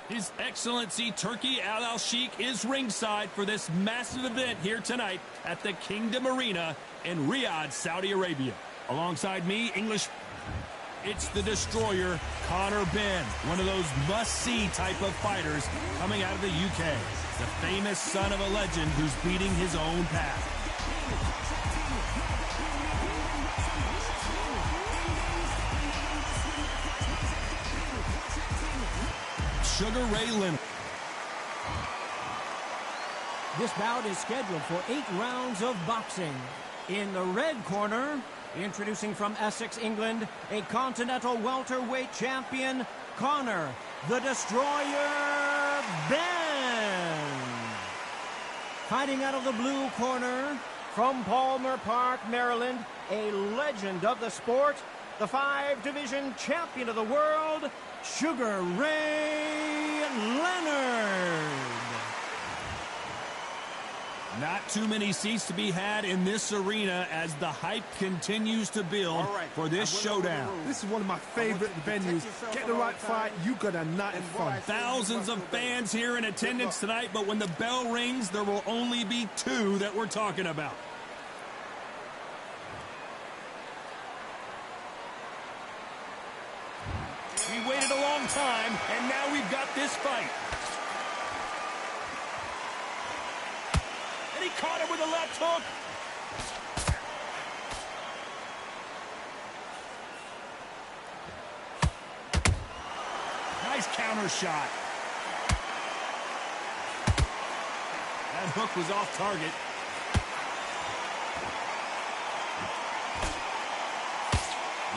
His Excellency Turki Al-Sheikh is ringside for this massive event here tonight at the Kingdom Arena in Riyadh, Saudi Arabia. Alongside me, it's the Destroyer, Conor Benn, one of those must-see type of fighters coming out of the UK. The famous son of a legend who's beating his own path. Sugar Ray Leonard. This bout is scheduled for 8 rounds of boxing. In the red corner, introducing from Essex, England, a continental welterweight champion, Conor the Destroyer Benn. Fighting out of the blue corner, from Palmer Park, Maryland, a legend of the sport, the 5-division champion of the world, Sugar Ray Leonard. Not too many seats to be had in this arena as the hype continues to build for this showdown. This is one of my favorite venues. Get the right fight, you got a night of fun. Thousands of fans here in attendance tonight, but when the bell rings, there will only be 2 that we're talking about. We waited a long time, and now we've got this fight. And he caught him with a left hook. Nice counter shot. That hook was off target.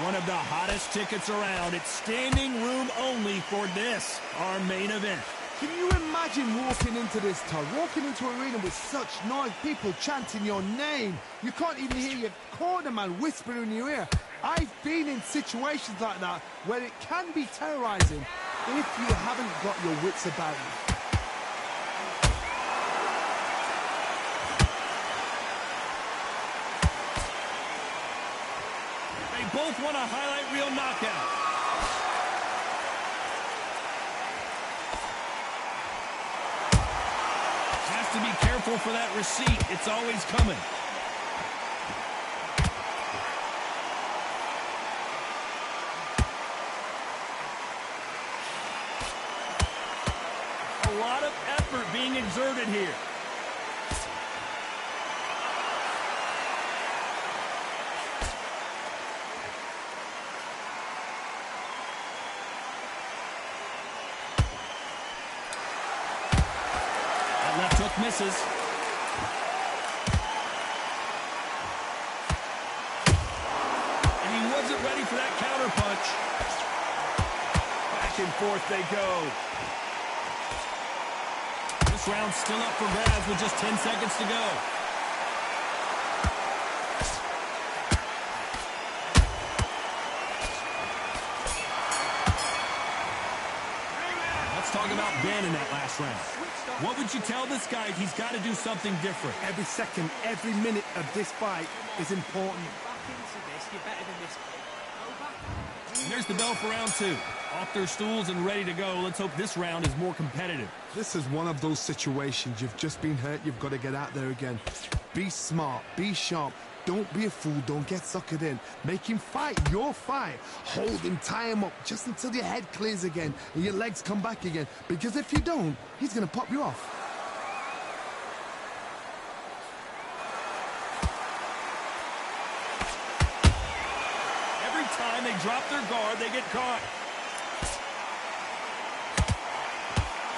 One of the hottest tickets around. It's standing room only for this, our main event. Can you imagine walking into this, Todd? Walking into an arena with such noise, people chanting your name. You can't even hear your corner man whispering in your ear. I've been in situations like that where it can be terrorizing if you haven't got your wits about you. Both want a highlight reel knockout. Has to be careful for that receipt. It's always coming. A lot of effort being exerted here. Left hook misses. And he wasn't ready for that counter punch. Back and forth they go. This round's still up for grabs with just 10 seconds to go. Let's talk about Ben in that last round. What would you tell this guy? He's got to do something different. Every second, every minute of this fight is important. And there's the bell for round 2. Off their stools and ready to go. Let's hope this round is more competitive. This is one of those situations. You've just been hurt. You've got to get out there again. Be smart. Be sharp. Don't be a fool. Don't get suckered in. Make him fight your fight. Hold him, tie him up just until your head clears again and your legs come back again. Because if you don't, he's going to pop you off. Every time they drop their guard, they get caught.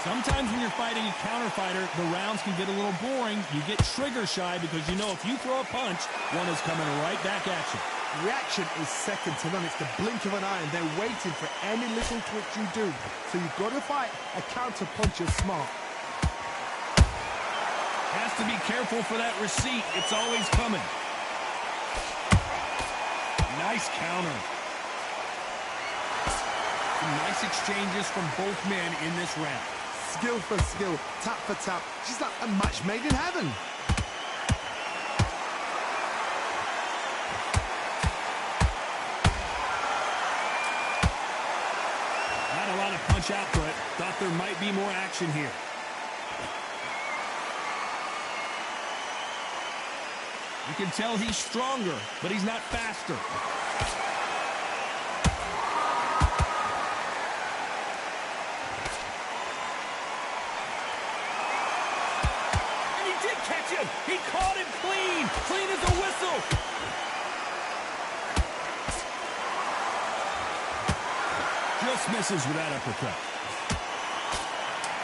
Sometimes when you're fighting a counter fighter, the rounds can get a little boring. You get trigger shy because you know if you throw a punch, one is coming right back at you. Reaction is second to none. It's the blink of an eye, and they're waiting for any little twitch you do. So you've got to fight a counter puncher smart. Has to be careful for that receipt. It's always coming. Nice counter. Some nice exchanges from both men in this round. Skill for skill, tap for tap. She's like a match made in heaven. Not a lot of punch output. Thought Thought there might be more action here. You can tell he's stronger, but he's not faster. And he did catch him. He caught him clean. Clean as a whistle. Just misses with that uppercut.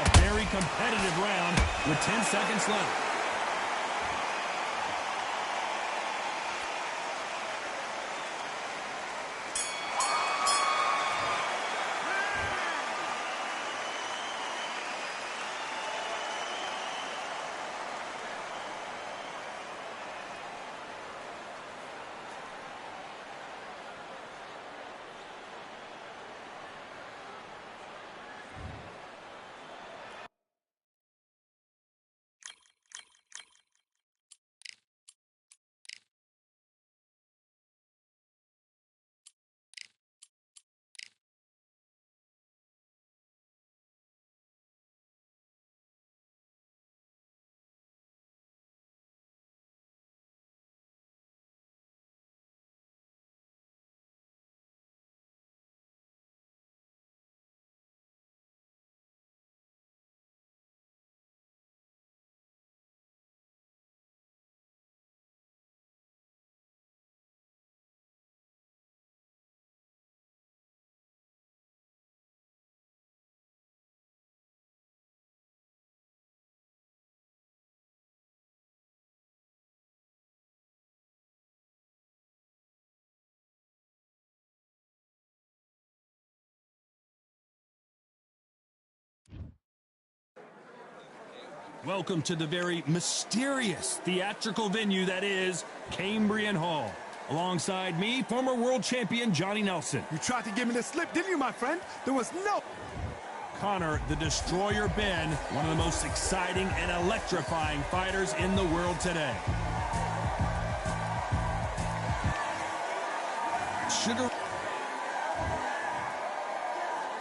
A very competitive round with 10 seconds left. Welcome to the very mysterious theatrical venue that is Cambrian Hall. Alongside me, former world champion Johnny Nelson. You tried to give me the slip, didn't you, my friend? There was no... Conor, the Destroyer Ben, one of the most exciting and electrifying fighters in the world today.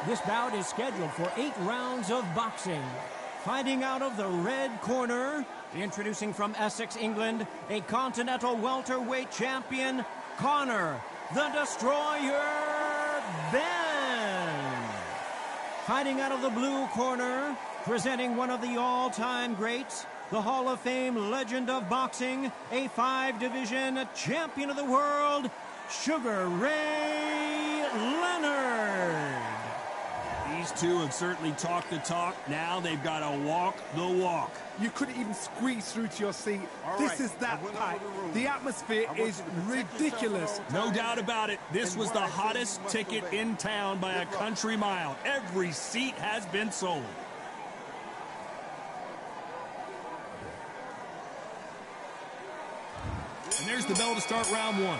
This bout is scheduled for 8 rounds of boxing. Fighting out of the red corner, introducing from Essex, England, a continental welterweight champion, Conor, the Destroyer Ben. Fighting out of the blue corner, presenting one of the all-time greats, the Hall of Fame legend of boxing, a 5-division champion of the world, Sugar Ray Leonard. These two have certainly talked the talk. Now they've got to walk the walk. You couldn't even squeeze through to your seat. This is that fight. The atmosphere is ridiculous. No doubt about it. This was the hottest ticket in town by a country mile. Every seat has been sold. And there's the bell to start round one.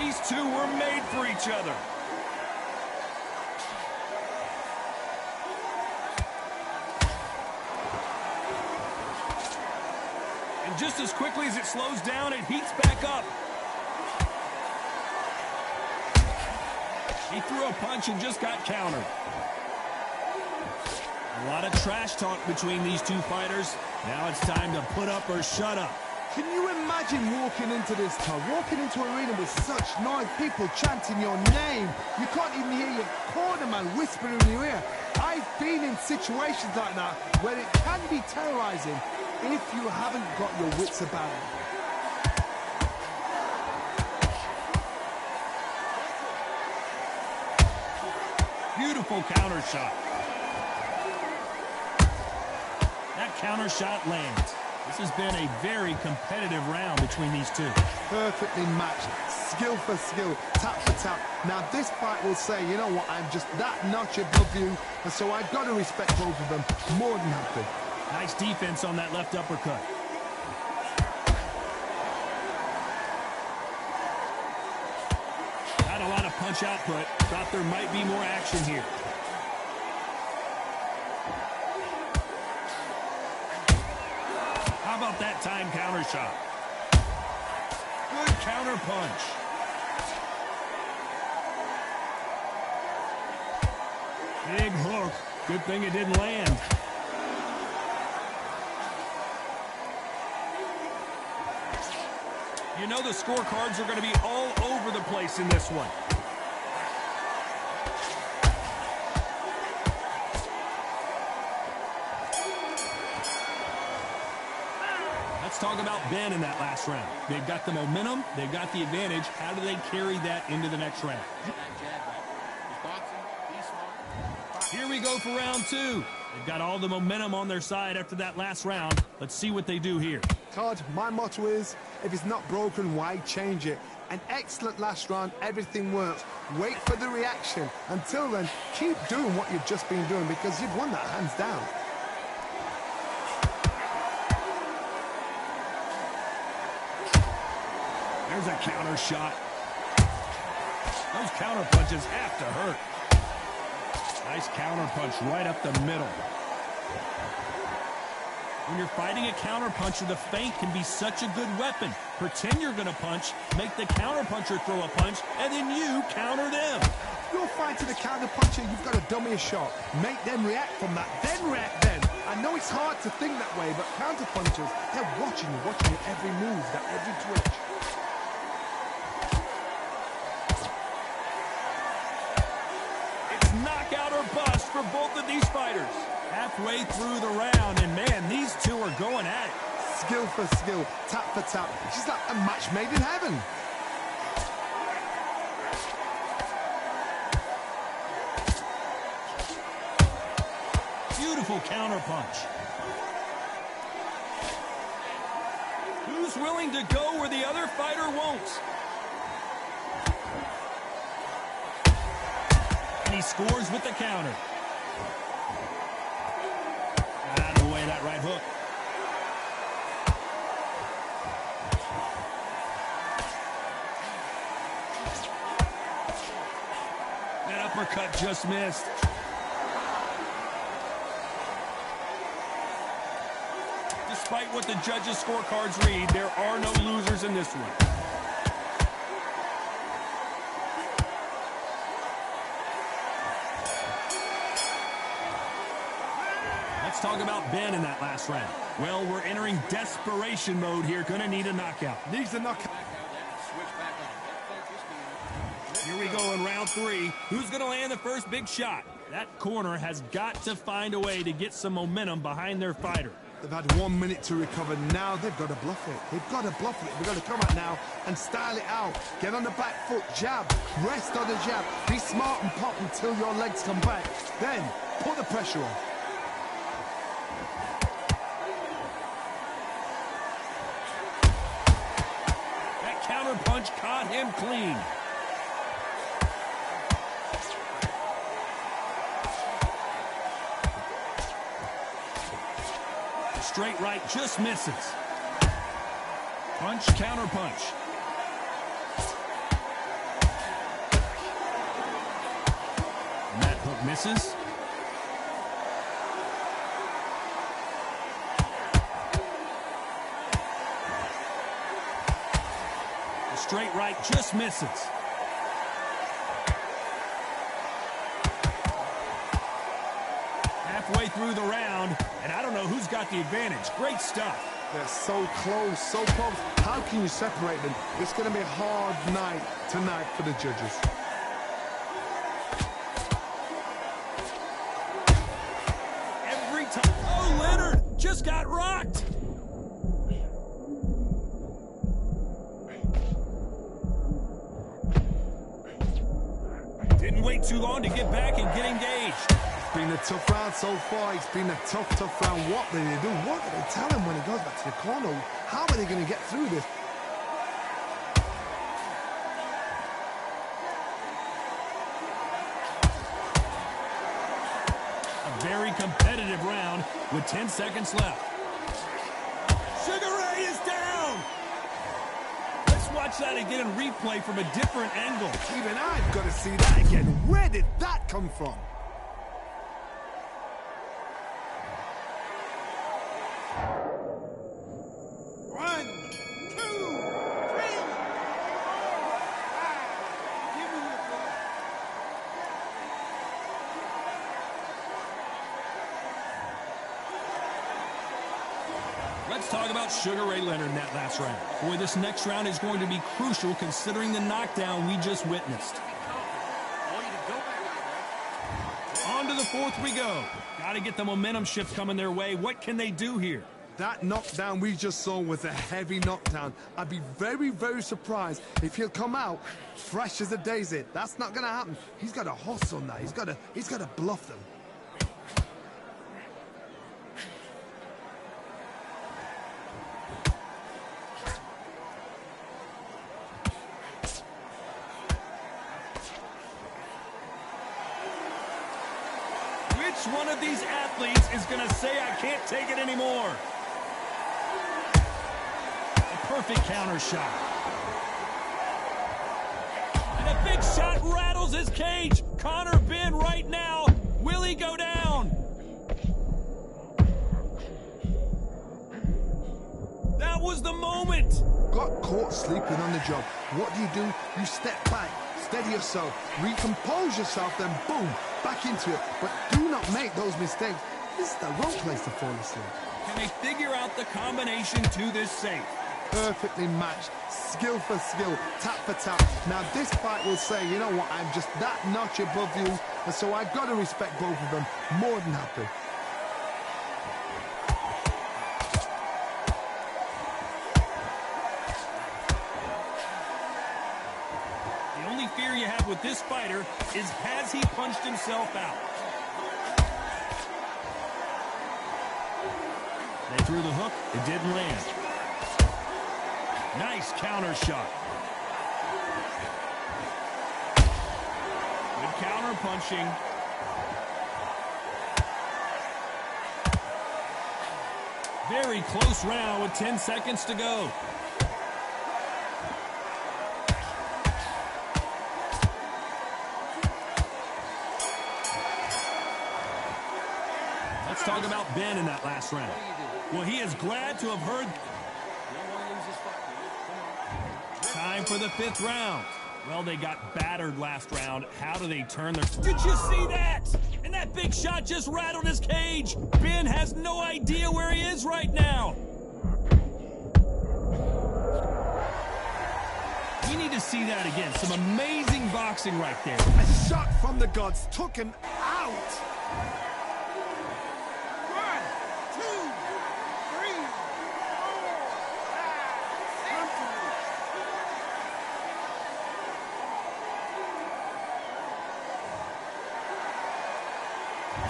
These two were made for each other. And just as quickly as it slows down, it heats back up. He threw a punch and just got countered. A lot of trash talk between these two fighters. Now it's time to put up or shut up. Can you imagine walking into this town, walking into an arena with such noise, people chanting your name? You can't even hear your corner man whispering in your ear. I've been in situations like that where it can be terrorizing if you haven't got your wits about it. Beautiful counter shot. That counter shot lands. This has been a very competitive round between these two. Perfectly matched, skill for skill, tap for tap. Now this fight will say, you know what, I'm just that notch above you, and so I've got to respect both of them more than happy. Nice defense on that left uppercut. Not a lot of punch output. Thought there might be more action here. How about that time counter shot? Good counter punch. Big hook. Good thing it didn't land. You know the scorecards are going to be all over the place in this one. Let's talk about Ben in that last round. They've got the momentum. They've got the advantage. How do they carry that into the next round? Here we go for round two. They've got all the momentum on their side after that last round. Let's see what they do here. Todd, my motto is, if it's not broken, why change it? An excellent last round, everything works. Wait for the reaction. Until then, keep doing what you've just been doing because you've won that hands down. There's a counter shot. Those counter punches have to hurt. Nice counter punch right up the middle. When you're fighting a counter puncher, the feint can be such a good weapon. Pretend you're going to punch, make the counter puncher throw a punch, and then you counter them. You're fighting a counter puncher, you've got to dummy a shot. Make them react from that, then react then. I know it's hard to think that way, but counter punchers, they're watching your every move, that every twitch. Knockout or bust for both of these fighters. Halfway through the round, and man, these two are going at it. Skill for skill, tap for tap. It's just like a match made in heaven. Beautiful counter punch. Who's willing to go where the other fighter won't? And he scores with the counter. Got out of the way, that right hook. That uppercut just missed. Despite what the judges' scorecards read, there are no losers in this one. Let's talk about Ben in that last round. Well, we're entering desperation mode here. Gonna need a knockout. Needs a knockout. Here we go in round three. Who's gonna land the first big shot? That corner has got to find a way to get some momentum behind their fighter. They've had 1 minute to recover. Now they've got to bluff it. They've got to bluff it. They've got to come out now and style it out. Get on the back foot, jab, rest on the jab. Be smart and pop until your legs come back. Then put the pressure on. That counter punch caught him clean. Straight right just misses. Punch, counter punch. And that hook misses. The straight right just misses. Halfway through the round, and I don't know who's got the advantage. Great stuff. They're so close, so close. How can you separate them? It's going to be a hard night tonight for the judges. Every time. Oh, Leonard just got rocked. Didn't wait too long to get back and get engaged. It's been a tough round so far. It's been a tough round. What do they do? What do they tell him when he goes back to the corner? How are they going to get through this? A very competitive round with 10 seconds left. Sugar Ray is down. Let's watch that again in replay from a different angle. Even I've got to see that again. Where did that come from? Let's talk about Sugar Ray Leonard in that last round. Boy, this next round is going to be crucial considering the knockdown we just witnessed. On to the fourth we go. Got to get the momentum shift coming their way. What can they do here? That knockdown we just saw was a heavy knockdown. I'd be very, very surprised if he'll come out fresh as a daisy. That's not going to happen. He's got to hustle now. He's got to bluff them. Which one of these athletes is going to say, I can't take it anymore? A perfect counter shot. And a big shot rattles his cage. Conor Benn right now. Will he go down? That was the moment. Got caught sleeping on the job. What do? You step back, steady yourself, recompose yourself, then boom, back into it. But do not make those mistakes. This is the wrong place to fall asleep. Can they figure out the combination to this safe? Perfectly matched, skill for skill, tap for tap. Now this fight will say, you know what, I'm just that notch above you, and so I've got to respect both of them. More than happy. The only fear you have with this fighter is, has he punched himself out? They threw the hook, it didn't land. Nice counter shot. Good counter punching. Very close round with 10 seconds to go. Let's talk about Ben in that last round. Well, he is glad to have heard. Time for the fifth round. Well, they got battered last round. How do they turn their... Did you see that? And that big shot just rattled his cage. Ben has no idea where he is right now. We need to see that again. Some amazing boxing right there. A shot from the gods took him out.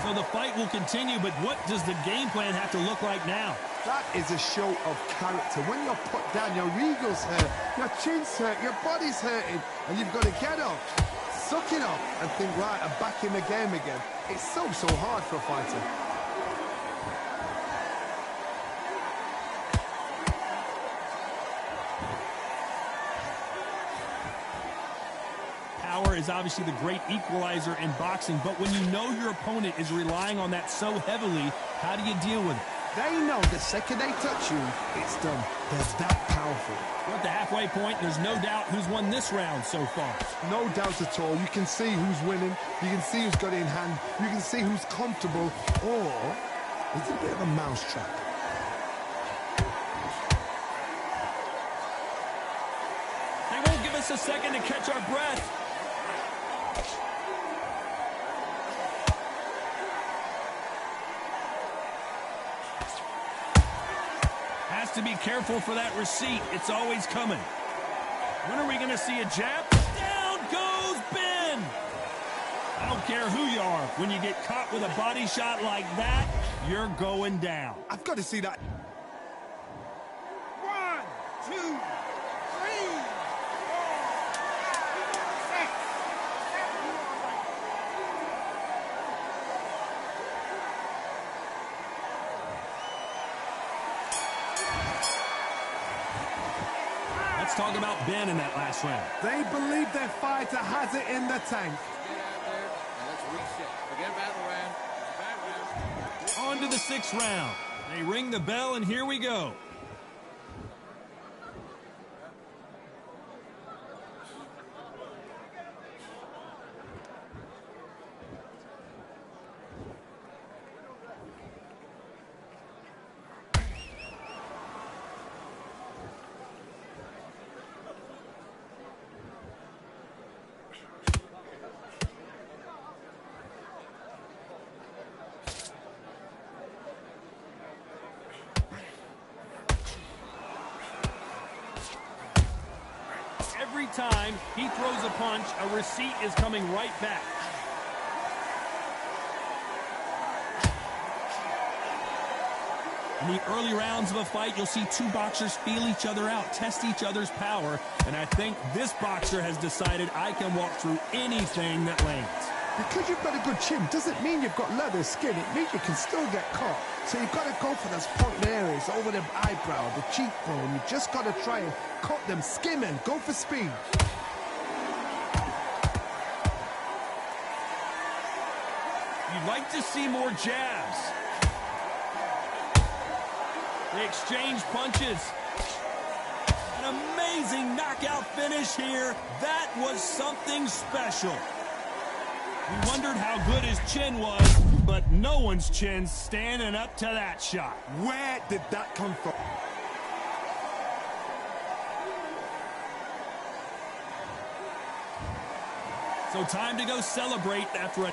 So the fight will continue, but what does the game plan have to look like now? That is a show of character. When you're put down, your ego's hurt, your chin's hurt, your body's hurting, and you've got to get up, suck it up, and think, right, I'm back in the game again. It's so hard for a fighter. Power is obviously the great equalizer in boxing, but when you know your opponent is relying on that so heavily, how do you deal with it? They know the second they touch you, it's done. They're that powerful. We're at the halfway point. There's no doubt who's won this round so far. No doubt at all. You can see who's winning. You can see who's got it in hand. You can see who's comfortable. Or it's a bit of a mousetrap. They won't give us a second to catch our breath. Has to be careful for that receipt. It's always coming. When are we going to see a jab? Down goes Ben. I don't care who you are. When you get caught with a body shot like that, you're going down. I've got to see that. 1, 2, 3, 4, 5, 6, 7. Let's talk about Ben in that last round. They believe their fighter has it in the tank. Get out there and let's reset. Forget about the round. Bad round. On to the sixth round. They ring the bell, and here we go. time he throws a punch, a receipt is coming right back. In the early rounds of a fight, you'll see two boxers feel each other out, test each other's power, and I think this boxer has decided I can walk through anything that lands. Because you've got a good chin doesn't mean you've got leather skin. It means you can still get caught. So you've got to go for those point areas, over the eyebrow, the cheekbone. You've just got to try and cut them, skim and go for speed. You'd like to see more jabs. They exchange punches. An amazing knockout finish here. That was something special. We wondered how good his chin was, but no one's chin's standing up to that shot. Where did that come from? So time to go celebrate after a